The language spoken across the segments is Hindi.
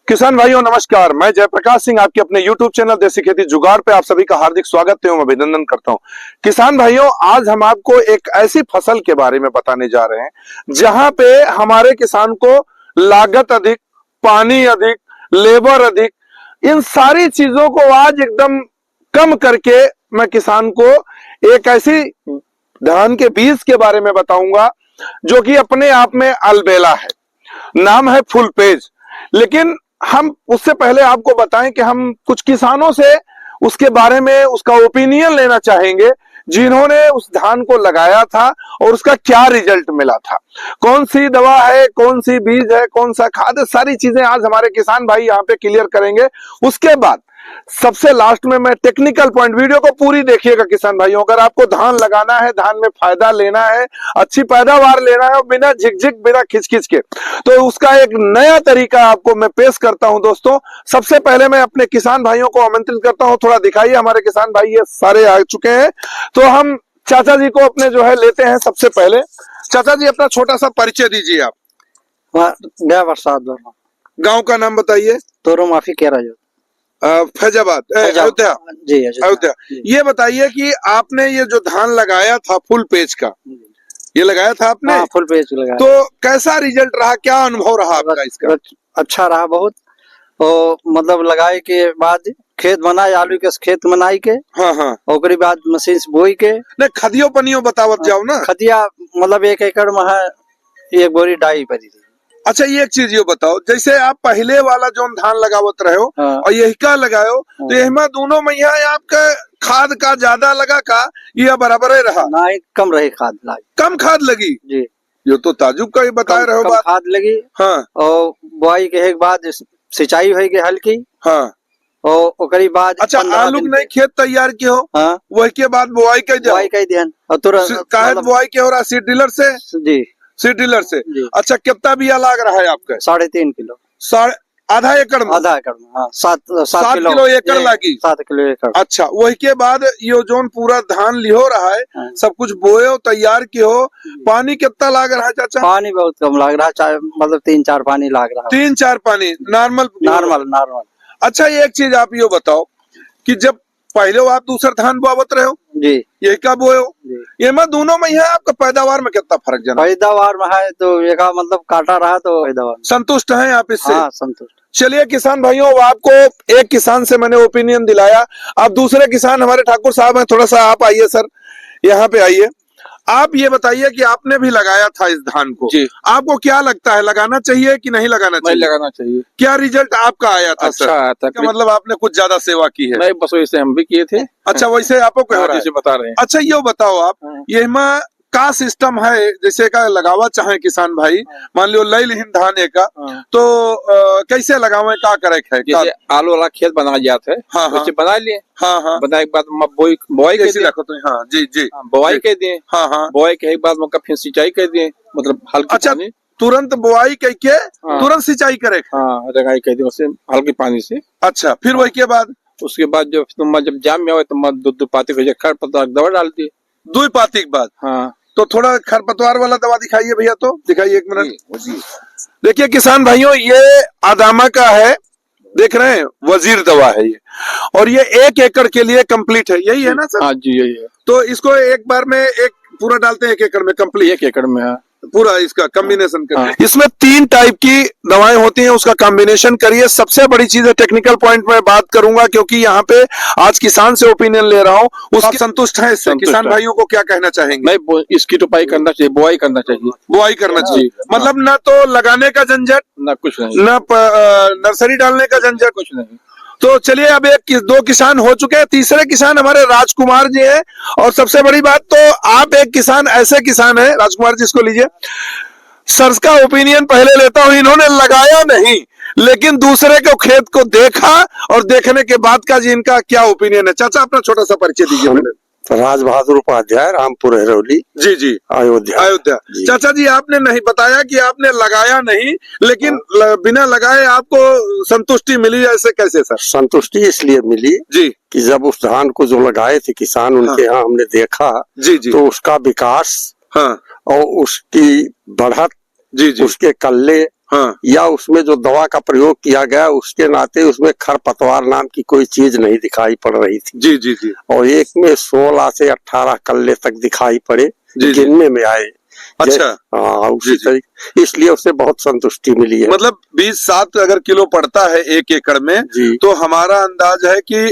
किसान भाइयों नमस्कार। मैं जयप्रकाश सिंह आपके अपने YouTube चैनल देसी खेती जुगाड़ पे आप सभी का हार्दिक स्वागत एवं अभिनंदन करता हूं। किसान भाइयों, आज हम आपको एक ऐसी फसल के बारे में बताने जा रहे हैं जहां पे हमारे किसान को लागत अधिक, पानी अधिक, लेबर अधिक, इन सारी चीजों को आज एकदम कम करके मैं किसान को एक ऐसी धान के बीज के बारे में बताऊंगा जो कि अपने आप में अलबेला है। नाम है फुल पेज। लेकिन हम उससे पहले आपको बताएं कि हम कुछ किसानों से उसके बारे में उसका ओपिनियन लेना चाहेंगे जिन्होंने उस धान को लगाया था और उसका क्या रिजल्ट मिला था, कौन सी दवा है, कौन सी बीज है, कौन सा खाद है, सारी चीजें आज हमारे किसान भाई यहाँ पे क्लियर करेंगे। उसके बाद सबसे लास्ट में मैं टेक्निकल पॉइंट, वीडियो को पूरी देखिएगा किसान भाइयों। अगर आपको धान लगाना है, धान में फायदा लेना है, अच्छी पैदावार लेना है बिना झिकझिक बिना खिंच के, तो उसका एक नया तरीका आपको मैं पेश करता हूं। दोस्तों, सबसे पहले मैं अपने किसान भाइयों को आमंत्रित करता हूं, थोड़ा दिखाइए। हमारे किसान भाई ये सारे आ चुके हैं, तो हम चाचा जी को अपने जो है लेते हैं। सबसे पहले चाचा जी अपना छोटा सा परिचय दीजिए। आप गाँव का नाम बताइए। तोरो माफी कह रहा फैजाबाद, अयोध्या। जी अयोध्या। ये बताइए कि आपने ये जो धान लगाया था फुल पेज का, ये लगाया था आपने? हाँ, फुल पेज लगाया। तो कैसा रिजल्ट रहा, क्या अनुभव रहा आपका इसका? अच्छा रहा बहुत। और मतलब लगाए के बाद खेत बनाए, आलू के खेत बनाई के, हाँ, और बाद मशीन से बोई के। नहीं, खदियो पनियो बतावत जाओ ना। खदिया मतलब 1 एकड़ में है 1 बोरी डाई पड़ी थी। अच्छा, ये एक चीज ये बताओ, जैसे आप पहले वाला जो धान लगावत रहे हो और यही का लगायो, तो यही दोनों में आपका खाद का ज्यादा लगा का या बराबर ही रहा? नहीं, कम रही खाद लगी। कम खाद लगी जी? ये तो ताजुब का ही बता रहे हो बात। खाद लगी। हाँ। और बुआई के बाद सिंचाई होगी हल्की। हाँ। और बाद अच्छा, आलू नहीं खेत तैयार किए हो? हाँ। वही के बाद बुआई कर ध्यान और तुरंत बुआई के हो रहा सीड डीलर से? जी, सीड डीलर से। अच्छा, कितना बिया लाग रहा है आपका? 3.5 किलो। आधा एकड़ में? आधा एकड़ में, हाँ। 7 किलो एकड़ लगी। 7 किलो एकड़। अच्छा, वही के बाद ये जो पूरा धान लिहो रहा है, हाँ। सब कुछ बोए हो, तैयार किए हो, पानी कितना लाग रहा है चाचा? पानी बहुत कम लाग रहा है, मतलब 3-4 पानी लाग रहा है। 3-4 पानी नॉर्मल। अच्छा, ये एक चीज आप ये बताओ कि जब पहले आप दूसरा धान बोवत रहे हो जी, यही का बोए हो, ये में दोनों में है आपका पैदावार में कितना फर्क जाना? पैदावार में है तो ये का मतलब काटा रहा तो पैदावार संतुष्ट हैं आप इससे? हाँ, संतुष्ट। चलिए किसान भाइयों, आपको एक किसान से मैंने ओपिनियन दिलाया, अब दूसरे किसान हमारे ठाकुर साहब हैं, थोड़ा सा आप आइए सर, यहाँ पे आइए। आप ये बताइए कि आपने भी लगाया था इस धान को जी, आपको क्या लगता है, लगाना चाहिए कि नहीं लगाना चाहिए? लगाना चाहिए। क्या रिजल्ट आपका आया था? अच्छा आया था। मतलब आपने कुछ ज्यादा सेवा की है? नहीं, बस वैसे हम भी किए थे। अच्छा, वैसे आपको कह रहा है, बता रहे हैं। अच्छा, ये बताओ आप, ये का सिस्टम है, जैसे का लगावा चाहे किसान भाई, मान लो लई लिहिन धान का, तो कैसे लगावे, का करे है? जैसे आलू वाला खेत बना जाता है, हाँ, वैसे बना लिए। हाँ। बनाने के बाद बुआई कैसे रखो तो? हाँ जी, बुआई कर दिए। हाँ। बुआई के बाद मौका फिर सिंचाई कर दिए, मतलब हल्की। अच्छा, तुरंत बुआई करके तुरंत सिंचाई करे? हाँ, रंगाई कर दिए उससे हल्की पानी से। अच्छा, फिर वही के बाद उसके बाद जब जाम में आवे तो दूध पाती को खरपतवार दवा डाल दिए। 2 पाती के बाद? हाँ। तो थोड़ा खरपतवार वाला दवा दिखाइए भैया, तो दिखाइए 1 मिनट। देखिए किसान भाइयों, ये आदामा का है, देख रहे हैं, वजीर दवा है ये, और ये 1 एकड़ के लिए कंप्लीट है, यही है ना सर? हाँ जी, यही है। तो इसको एक बार में एक पूरा डालते हैं 1 एकड़ में कंप्लीट? 1 एकड़ में, हाँ, पूरा इसका कॉम्बिनेशन करिए। इसमें 3 टाइप की दवाएं होती हैं, उसका कॉम्बिनेशन करिए। सबसे बड़ी चीज है, टेक्निकल पॉइंट में बात करूंगा क्योंकि यहाँ पे आज किसान से ओपिनियन ले रहा हूँ, उसकी संतुष्ट है इससे? किसान भाइयों को क्या कहना चाहेंगे? नहीं, इसकी तो पाई करना चाहिए, बुआई करना चाहिए। बुआई करना चाहिए, मतलब ना तो लगाने का झंझट, ना कुछ नहीं, ना नर्सरी डालने का झंझट, कुछ नहीं। तो चलिए, अब 2 किसान हो चुके हैं, तीसरे किसान हमारे राजकुमार जी हैं। और सबसे बड़ी बात, तो आप एक किसान, ऐसे किसान है, राजकुमार जी इसको लीजिए, सर का ओपिनियन पहले लेता हूं। इन्होंने लगाया नहीं, लेकिन दूसरे को खेत को देखा और देखने के बाद का जी इनका क्या ओपिनियन है। चाचा अपना छोटा सा परिचय दीजिए। राज बहादुर उपाध्याय, रामपुर हिरौली। जी, अयोध्या। चाचा जी, आपने नहीं बताया कि आपने लगाया नहीं, लेकिन बिना लगाए आपको संतुष्टि मिली, ऐसे कैसे सर? संतुष्टि इसलिए मिली जी कि जब उस धान को जो लगाए थे किसान, उनके यहाँ हमने देखा जी, तो उसका विकास, हाँ, और उसकी बढ़त, जी, उसके कल्ले, या उसमें जो दवा का प्रयोग किया गया उसके नाते उसमें खरपतवार नाम की कोई चीज नहीं दिखाई पड़ रही थी। जी जी जी। और एक में 16 से 18 कल्ले तक दिखाई पड़े, गिनने में आए। अच्छा। हाँ, उसी तरीके, इसलिए उसे बहुत संतुष्टि मिली है। मतलब 20-7 अगर किलो पड़ता है 1 एकड़ में, तो हमारा अंदाज है कि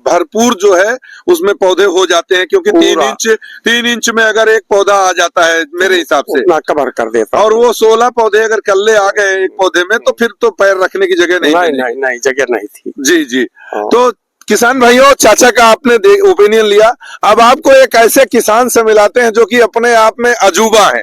भरपूर जो है उसमें पौधे हो जाते हैं, क्योंकि 3 इंच में अगर एक पौधा आ जाता है मेरे हिसाब से कवर कर देता। और वो 16 पौधे अगर कल्ले आ गए एक पौधे में, तो फिर तो पैर रखने की जगह नहीं जगह नहीं थी। जी जी। तो किसान भाइयों, चाचा का आपने ओपिनियन लिया। अब आपको एक ऐसे किसान से मिलाते हैं जो कि अपने आप में अजूबा है।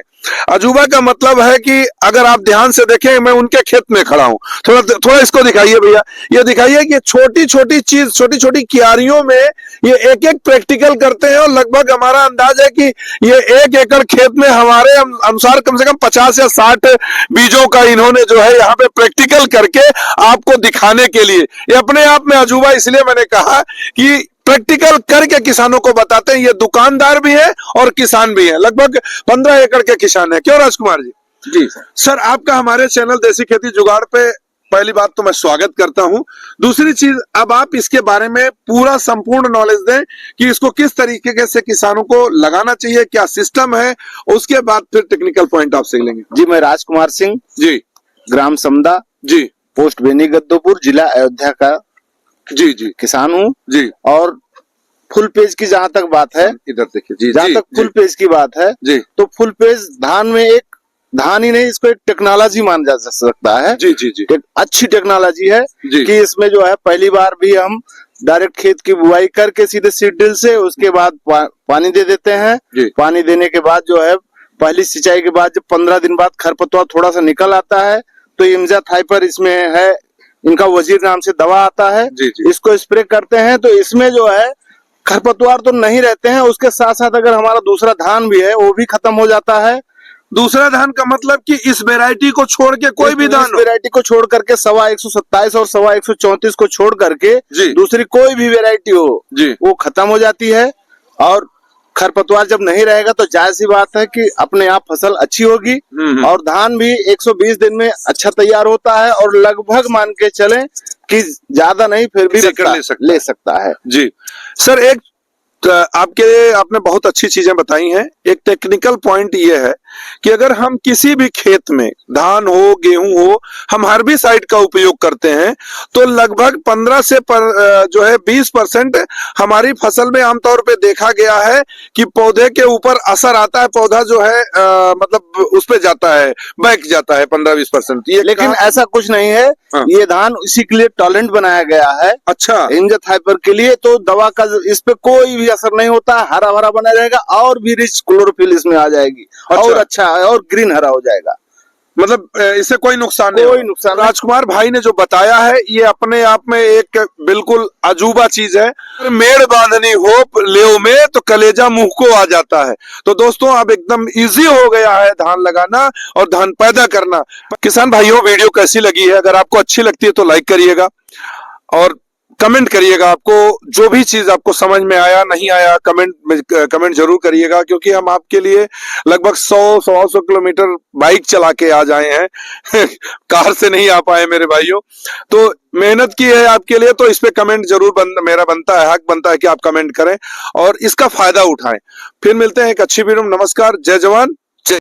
अजूबा का मतलब है कि अगर आप ध्यान से देखें, मैं उनके खेत में खड़ा हूं, थोड़ा इसको दिखाइए भैया, ये दिखाइए कि छोटी छोटी चीज, छोटी छोटी क्यारियों में ये एक एक प्रैक्टिकल करते हैं। और लगभग हमारा अंदाज है कि ये 1 एकड़ खेत में हमारे अनुसार कम से कम 50 या 60 बीजों का इन्होंने जो है यहाँ पे प्रैक्टिकल करके आपको दिखाने के लिए, ये अपने आप में अजूबा इसलिए मैंने कहा कि प्रैक्टिकल करके किसानों को बताते हैं। ये दुकानदार भी है और किसान भी है, लगभग 15 एकड़ के किसान है। क्यों राजकुमार जी? जी सर, आपका हमारे चैनल देसी खेती जुगाड़ पे पहली बात तो मैं स्वागत करता हूं। दूसरी चीज, अब आप इसके बारे में पूरा संपूर्ण नॉलेज दें कि इसको किस तरीके से किसानों को लगाना चाहिए, क्या सिस्टम है, उसके बाद फिर टेक्निकल पॉइंट आपसे लेंगे। जी, मैं राजकुमार सिंह जी, ग्राम समदा जी, पोस्ट बेनी गद्दोपुर, जिला अयोध्या का जी जी किसान हूँ जी। और फुल पेज की जहाँ तक बात है, इधर देखिए जी, जहाँ तक फुल पेज की बात है जी, तो फुल पेज धान में एक धान ही नहीं, इसको एक टेक्नोलॉजी माना जा सकता है। जी जी जी। एक अच्छी टेक्नोलॉजी है जी। कि इसमें जो है पहली बार भी हम डायरेक्ट खेत की बुआई करके सीधे सीड ड्रिल से उसके बाद पानी दे देते हैं। पानी देने के बाद जो है पहली सिंचाई के बाद जब 15 दिन बाद खरपतवार थोड़ा सा निकल आता है तो इम्जा थाइपर इसमें है, इनका वजीर नाम से दवा आता है। जी जी। इसको स्प्रे करते हैं तो इसमें जो है खरपतवार तो नहीं रहते हैं, उसके साथ साथ अगर हमारा दूसरा धान भी है वो भी खत्म हो जाता है। दूसरा धान का मतलब कि इस वैरायटी को छोड़ के कोई भी धान, वैरायटी को छोड़ करके 127 और 134 को छोड़ करके दूसरी कोई भी वैरायटी हो वो खत्म हो जाती है। और खरपतवार जब नहीं रहेगा तो जाहिर सी बात है कि अपने आप फसल अच्छी होगी और धान भी 120 दिन में अच्छा तैयार होता है और लगभग मान के चलें कि ज्यादा नहीं फिर भी ले सकता है। जी सर, एक आपने बहुत अच्छी चीजें बताई हैं। एक टेक्निकल पॉइंट ये है कि अगर हम किसी भी खेत में धान हो, गेहूं हो, हम हर्बिसाइड का उपयोग करते हैं तो लगभग 15 से जो है 20% हमारी फसल में आमतौर पे देखा गया है कि पौधे के ऊपर असर आता है। पौधा जो है मतलब उस पे जाता है, बैक जाता है 15-20%। ये लेकिन ऐसा कुछ नहीं है। ये धान इसी के लिए टैलेंट बनाया गया है। अच्छा, इंजा थाइपर के लिए तो दवा का इस पे कोई भी असर नहीं होता, हरा भरा बना रहेगा और भी रिच क्लोरोफिल इसमें आ जाएगी। और अच्छा है और ग्रीन हरा हो जाएगा, मतलब इससे कोई नुकसान नहीं। राजकुमार भाई ने जो बताया है ये अपने आप में एक बिल्कुल अजूबा चीज है। मेड़ बांधनी हो लेव में तो कलेजा मुंह को आ जाता है। तो दोस्तों, अब एकदम इजी हो गया है धान लगाना और धान पैदा करना। किसान भाइयों, वीडियो कैसी लगी है? अगर आपको अच्छी लगती है तो लाइक करिएगा और कमेंट करिएगा। आपको जो भी चीज आपको समझ में आया, नहीं आया, कमेंट जरूर करिएगा, क्योंकि हम आपके लिए लगभग 100 किलोमीटर बाइक चला के आ जाए हैं कार से नहीं आ पाए मेरे भाइयों। तो मेहनत की है आपके लिए, तो इस पे कमेंट जरूर मेरा बनता है, हक बनता है कि आप कमेंट करें और इसका फायदा उठाएं। फिर मिलते हैं एक अच्छी वीडियो में। नमस्कार, जय जवान